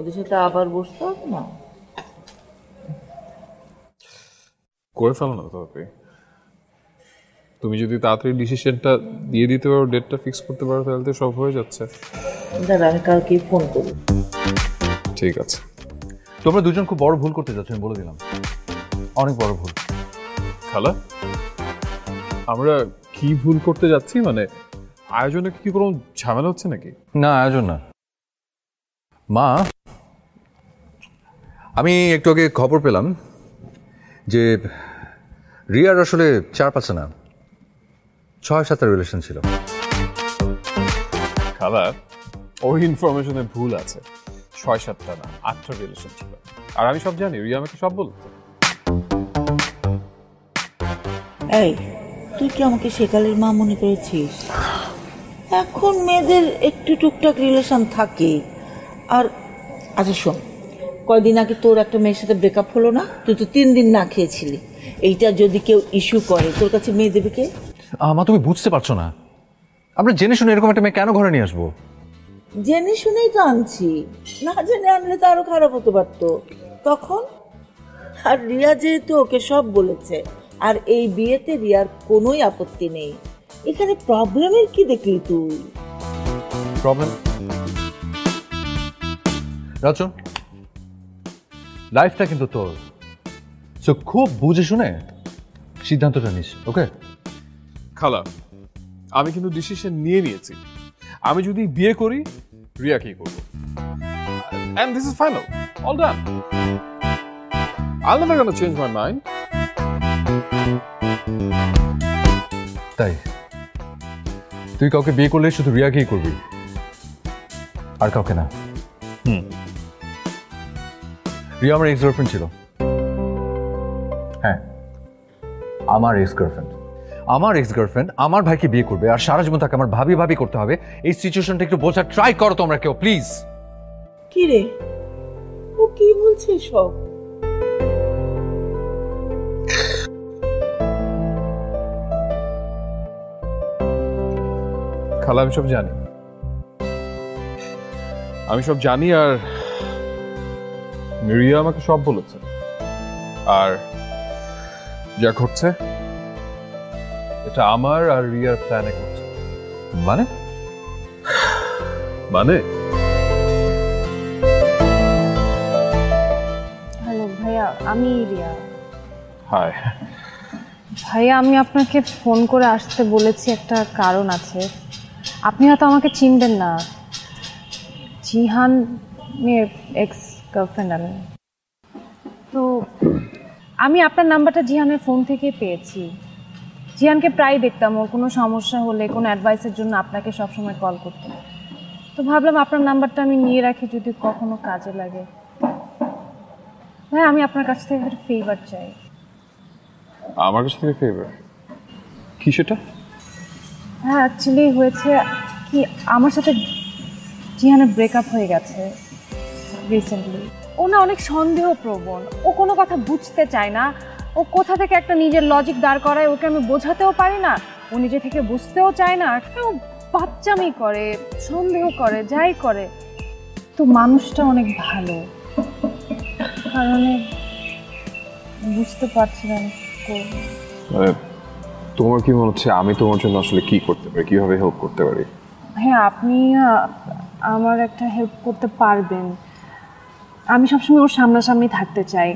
ওদের সাথে আবার বসতে হবে না? করে ফেলো না তবে। তুমি যদি তাড়াতাড়ি ডিসিশনটা দিয়ে দিতে পারো, ডেটটা ফিক্স করতে পারো, তাহলে তো সব হয়ে যাচ্ছে। দাদা আমি কালকেই ফোন করি। ঠিক আছে। তোমরা দুজন খুব বড় ভুল করতে যাচ্ছ, আমি বলে দিলাম, অনেক বড় ভুল। খালা, আমরা কি ভুল করতে যাচ্ছি? মানে আয়োজনে কি কোনো ঝামেলা হচ্ছে নাকি? না, আয়োজন না মা। আমি একটু আগে খবর পেলাম যে রিয়ার আসলে 4-5 না 6-7 রিলেশন ছিল। খালা, ওই ইনফরমেশনে ভুল আছে। 6-7টা না, 8টা রিলেশন ছিল। আর আমি সব জানি, রিয়া আমাকে সব বলতো। এই তুই কি আমাকে সেকালের মা মনে করেছিস? এখন মেয়েদের একটু টুকটাক রিলেশন থাকে। আর আচ্ছা শোন, কয়দিন আগে তোর একটা মেয়ের সাথে ব্রেকআপ হলো না? তুই তো 3 দিন না খেয়েছিলি। এইটা যদি কেউ ইস্যু করে, তোর কাছে মেয়ে দেবে কে? মা তুমি বুঝতে পারছো না, আমরা জেনে শুনে এরকম একটা মেয়ে কেন ঘরে নিয়ে আসবো? জেনে শুনেই তো আনছি, না জেনে আনলে তো আরো খারাপ হতে পারতো তখন। আর রিয়া যেহেতু ওকে সব বলেছে, আর এই বিয়েতে রিয়ার কোনোই আপত্তি নেই, এখানে প্রবলেমের কি দেখলি তুই? প্রবলেম রাজু, লাইফটা কিন্তু তোর, সো খুব বুঝে শুনে সিদ্ধান্তটা নিস, ওকে? খালা, আমি কিন্তু ডিসিশন নিয়ে নিয়েছি। আমি যদি বিয়ে করি, রিয়াকেই করবো। And this is final. All done. I'm never gonna change my mind. তাই তুই কাউকে বিয়ে করলে শুধু রিয়াকেই করবি, আর কাউকে না? রিয়া আমার এক্স গার্লফ্রেন্ড ছিল। হ্যাঁ, আমার এক্স গার্লফ্রেন্ড। আমার এক্স গার্লফ্রেন্ড আমার ভাইকে বিয়ে করবে, আর সারা জীবন তাকে আমার ভাবি ভাবি করতে হবে। এই সিচুয়েশনটা একটু বোঝার ট্রাই করো তোমরা কেউ, প্লিজ। কি রে, ও কি বলছে সব? খালা, আমি সব জানি। আমি সব জানি, আর রিয়া আমাকে সব বলেছে। আর যা ঘটছে, এটা আমার আর রিয়ার প্ল্যানে ঘটছে। মানে মানে হ্যালো ভাইয়া, আমি রিয়া। হাই ভাইয়া, আমি আপনাকে ফোন করে আসতে বলেছি, একটা কারণ আছে। আপনি হয়তো আমাকে চিনবেন না। জিহানের এক্স গার্লফ্রেন্ড আমি। তো আমি আপনার নাম্বারটা জিহানের ফোন থেকে পেয়েছি। জিহানকে প্রায় দেখতাম, ওর কোনো সমস্যা হলে, কোনো অ্যাডভাইসের জন্য আপনাকে সবসময় কল করতাম। তো ভাবলাম আপনার নাম্বারটা আমি নিয়ে রাখি, যদি কখনো কাজে লাগে। ভাই, আমি আপনার কাছ থেকে একটা ফেভার চাই। আমার কাছ থেকে ফেভার? কি সেটা? হ্যাঁ, অ্যাকচুয়ালি হয়েছে কি, আমার সাথে জিহানের ব্রেকআপ হয়ে গেছে রিসেন্টলি। ও না অনেক সন্দেহপ্রবণ, ও কোনো কথা বুঝতে চায় না। ও কোথা থেকে একটা নিজের লজিক দাঁড় করায়, ওকে আমি বোঝাতেও পারি না। ও নিজে থেকে বুঝতেও চায় না, ও বাচ্চামি করে, সন্দেহ করে, যাই করে। তো মানুষটা অনেক ভালো, কারণে বুঝতে পারছিলাম করবো। তোমার কি মনে হচ্ছে আমি তোমার জন্য আসলে কি করতে পারি, কিভাবে হেল্প করতে পারি? হ্যাঁ, আপনি আমার একটা হেল্প করতে পারবেন। আমি সবসময় ওর সামনাসামনি থাকতে চাই,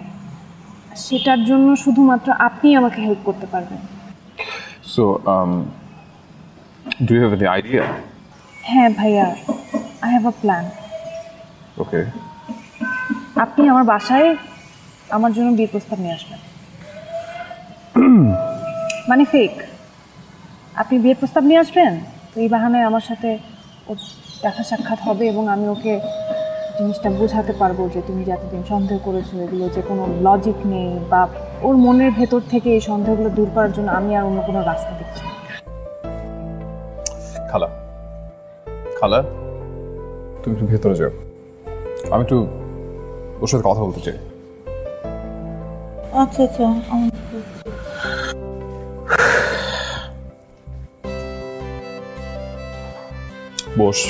সেটার জন্য শুধুমাত্র আপনি আমাকে হেল্প করতে পারবেন। So do you have any idea? হ্যাঁ ভাইয়া, I have a plan. Okay. আপনি আমার বাসায় আমার জন্য বিয়ের প্রস্তাব নিয়ে আসবেন। মানে ফেক, আপনি বিয়ের প্রস্তাব নিয়ে আসবেন, তো এই বাহানায় আমার সাথে ওর দেখা সাক্ষাৎ হবে, এবং আমি ওকে জিনিসটা বোঝাতে পারবো যে তুমি যে এতদিন সন্দেহ করেছো, এগুলো যে কোনো লজিক নেই, বা ওর মনের ভেতর থেকে এই সন্দেহগুলো দূর করার জন্য আমি আর অন্য কোনো রাস্তা দেখছি। খালা, খালা, তুমি একটু ভেতরে যাও, আমি একটু ওর সাথে কথা বলতে চাই। আচ্ছা আচ্ছা, বস।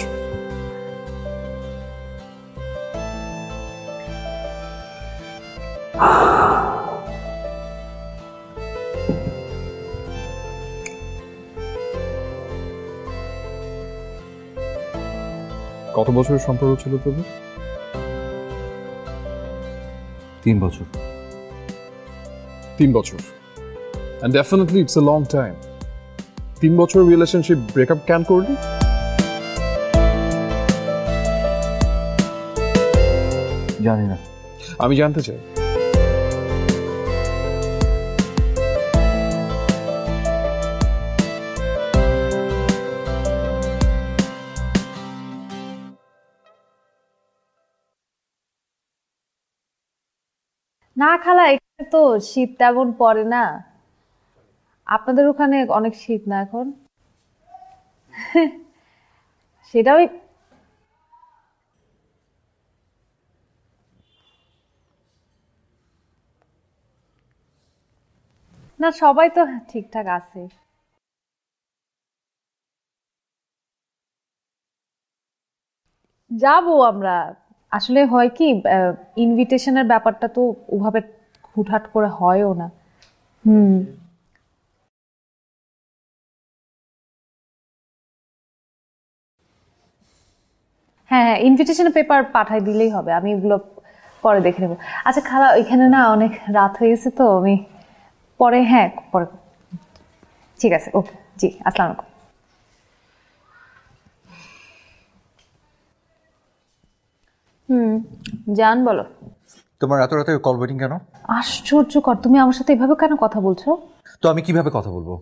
কত বছরের সম্পর্ক ছিল তোদের? 3 বছর। 3 বছর। And definitely it's a long time. 3 বছর রিলেশনশিপ ব্রেকআপ কেন করলি? জানি না। আমি জানতে চাই। না খালা, এখানে তো শীত তেমন পড়ে না। আপনাদের ওখানে অনেক শীত না এখন? সেটাও না, সবাই তো ঠিকঠাক আছে। যাবো আমরা। আসলে হয় কি, ইনভিটেশনের ব্যাপারটা তো ওভাবে হুটহাট করে হয়ও না। হ্যাঁ, ইনভিটেশনের পেপার পাঠাই দিলেই হবে, আমি এগুলো পরে দেখে নেবো। আচ্ছা খালা, এখানে না অনেক রাত হয়ে গেছে তো, আমি পরে, হ্যাঁ পরে। ঠিক আছে, ওকে, জি, আসসালামু আলাইকুম। জান বলো। তোমার এত রাতে কল ওয়েটিং কেন? আশ্চর্যকর, তুমি আমার সাথে এভাবে কেন কথা বলছো? তো আমি কিভাবে কথা বলবো?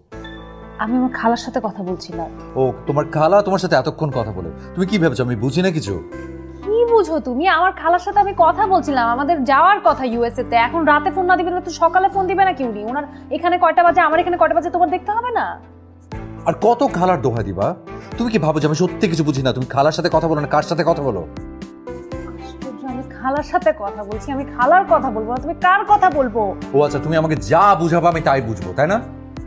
আমি আমার খালার সাথে কথা বলছিলাম। ও, তোমার খালা তোমার সাথে এতক্ষণ কথা বলে তুমি কি ভেবেছো আমি বুঝি না কিছু? কি বুঝো তুমি? আমার খালার সাথে আমি কথা বলছিলাম, আমাদের যাওয়ার কথা ইউএসএ তে। এখন রাতে ফোন না দিবে না তো সকালে ফোন দিবে না কি উনি? ওনার এখানে কয়টা বাজে, আমার এখানে কয়টা বাজে তোমার দেখতে হবে না? আর কত খালার দোহা দিবা? তুমি কি ভাবো যে আমি সত্যি কিছু বুঝি না? তুমি খালার সাথে কথা বলো না কার সাথে কথা বলো? আমি খালার সাথে কথা বলছি, আমি খালার কথা বলবো না, তুমি কার কথা বলবো? ও আচ্ছা, তুমি আমাকে যা বুঝাবো আমি তাই বুঝবো, তাই না?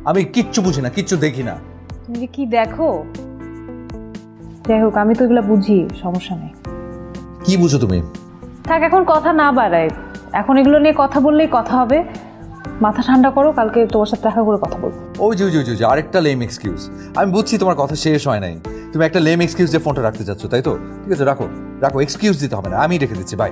আমি কিচ্ছু বুঝি না, কিচ্ছু দেখি না। তুমি কি দেখো? যাই হোক, আমি তো এগুলো বুঝি, সমস্যা নেই। কি বুঝো তুমি? থাক, এখন কথা না বাড়াই। এখন এগুলো নিয়ে কথা বললেই কথা হবে। মাথা ঠান্ডা করো, কালকে তোমার সাথে দেখা করে কথা বলবো। ওই যে আরেকটা লেম এক্সকিউজ। আমি বুঝছি তোমার কথা শেষ হয় নাই, তুমি একটা লেম এক্সকিউজ দিয়ে ফোনটা রাখতে চাচ্ছ, তাই তো? ঠিক আছে, রাখো রাখো, এক্সকিউজ দিতে হবে না, আমি রেখে দিচ্ছি, বাই।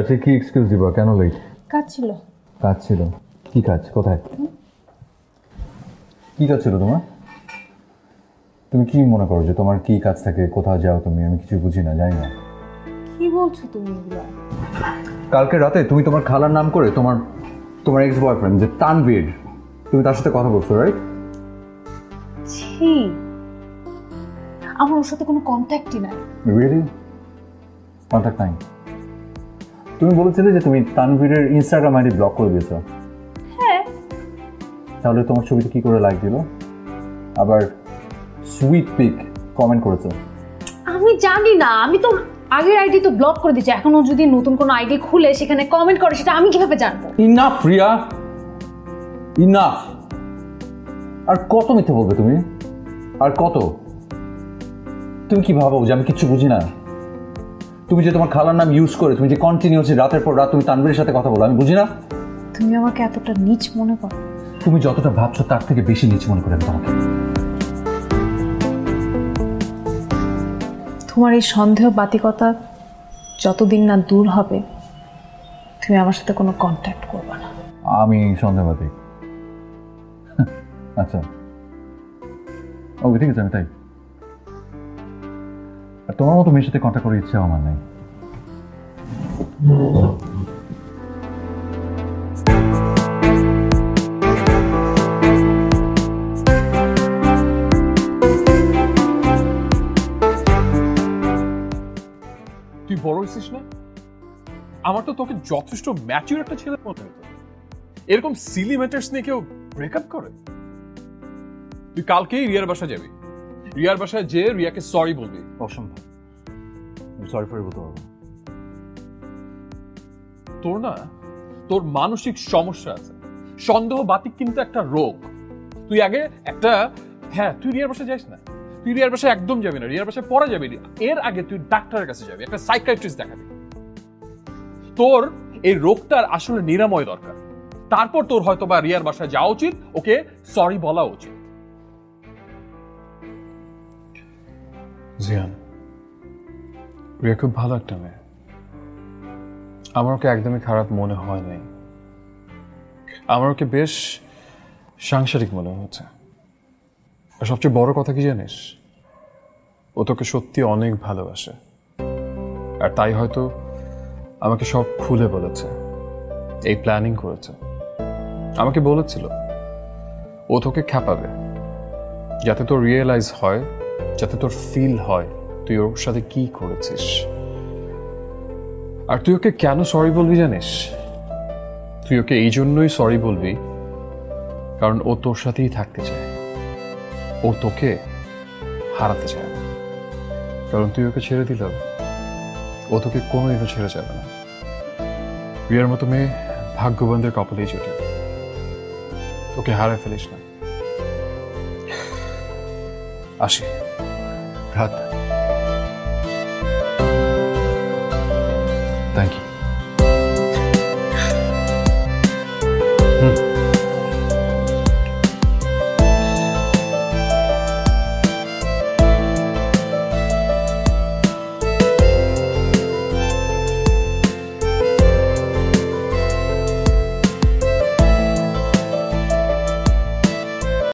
আচ্ছা, কি এক্সকিউজ দিবা? কেন লেট? কাজ ছিল। কাজ ছিল? কি কাজ? কোথায়? কি কাজ ছিল তোমার? তুমি কি মনে করো যে তোমার কি কাজ থাকে? কোথাও যাও তুমি? আমি কিছু বুঝি না, জানি না। কি বলছো তুমি এগুলো? কালকে রাতে তুমি তোমার খালার নাম করে তোমার এক্স বয়ফ্রেন্ড যে তানভীর, তুমি তার সাথে কথা বলছো, রাইট? ছি, আমার ওর সাথে কোনো কন্ট্যাক্টই নাই। রিয়েলি? কন্ট্যাক্ট নাই? তুমি বলেছিলে যে তুমি তানভীরের ইনস্টাগ্রাম আইডি ব্লক করে দিয়েছো। হ্যাঁ। তাহলে তোমার ছবিতে কি করে লাইক দিল? আবার সুইট পিক কমেন্ট করেছো। আমি জানি না, আমি তো আগের আইডি তো ব্লক করে দিয়েছি। এখন ও যদি নতুন কোনো আইডি খুলে সেখানে কমেন্ট করে, সেটা আমি কিভাবে জানবো? Enough Riya, enough. আর কত মিথ্যে বলবে তুমি? আর কত? তুমি কি ভাবো যে আমি কিচ্ছু বুঝি না? তুমি যে তোমার খালার নাম ইউজ করে তুমি যে কন্টিনিউসলি রাতের পর রাত তুমি তানভীরের সাথে কথা বলো, আমি বুঝি না? তুমি আমাকে এতটা নীচ মনে করো? তুমি যতটা ভাবছো তার থেকে বেশি নীচ মনে করে তোমাকে। তোমার এই সন্দেহ বাতিকতা যতদিন না দূর হবে, তুমি আমার সাথে কোনো কন্ট্যাক্ট করবে না। আমি সন্দেহবাদী? আচ্ছা, ওকে, ঠিক আছে, আমি তাই। আর তোমার মতো মেয়ের সাথে কন্ট্যাক্ট করার ইচ্ছা আমার নেই। তুই বড় হইছিস না? আমার তো তোকে যথেষ্ট ম্যাচিউর একটা ছেলে মনে হতো। এরকম সিলি ম্যাটার্স নিয়ে কেউ ব্রেকআপ করে? তুই কালকেই রিয়ার বাসা যাবি, রিয়ার বাসায় যে রিয়াকে সরি বলবি। অসম্ভব, সরি ফর বলতে পারবো। তোর না, তোর মানসিক সমস্যা আছে। সন্দেহ বাতিক কিন্তু একটা রোগ। তুই আগে একটা, হ্যাঁ তুই রিয়ার বাসায় যাস না, তুই রিয়ার বাসায় একদম যাবি না, রিয়ার বাসায় পরে যাবি। এর আগে তুই ডাক্তারের কাছে যাবি, একটা সাইকিয়াট্রিস্ট দেখাবি। তোর এই রোগটার আসলে নিরাময় দরকার, তারপর তোর হয়তো বা রিয়ার বাসায় যাওয়া উচিত, ওকে সরি বলা উচিত। জিয়ান, রিয়া খুব ভালো একটা মেয়ে, আমার ওকে একদমই খারাপ মনে হয় নাই। আমার ওকে বেশ সাংসারিক মনে হচ্ছে। আর সবচেয়ে বড় কথা কি জানিস, ও তোকে সত্যি অনেক ভালোবাসে, আর তাই হয়তো আমাকে সব খুলে বলেছে, এই প্ল্যানিং করেছে। আমাকে বলেছিল ও তোকে খেপাবে, যাতে তোর রিয়েলাইজ হয়, যাতে তোর ফিল হয় তুই ওর সাথে কি করেছিস। আর তুই ওকে কেন সরি বলবি জানিস? তুই ওকে এই জন্যই সরি বলবি কারণ ও তোর সাথেই থাকতে চায়, ও তোকে হারাতে চায় না। কারণ তুই ওকে ছেড়ে দিলেও ও তোকে কোনোদিনও ছেড়ে যাবে না। রিয়ার মতো মেয়ে ভাগ্যবানদের কপালেই জোটে, ওকে হারায় ফেলিস না। আসি। রাত, থ্যাংক ইউ।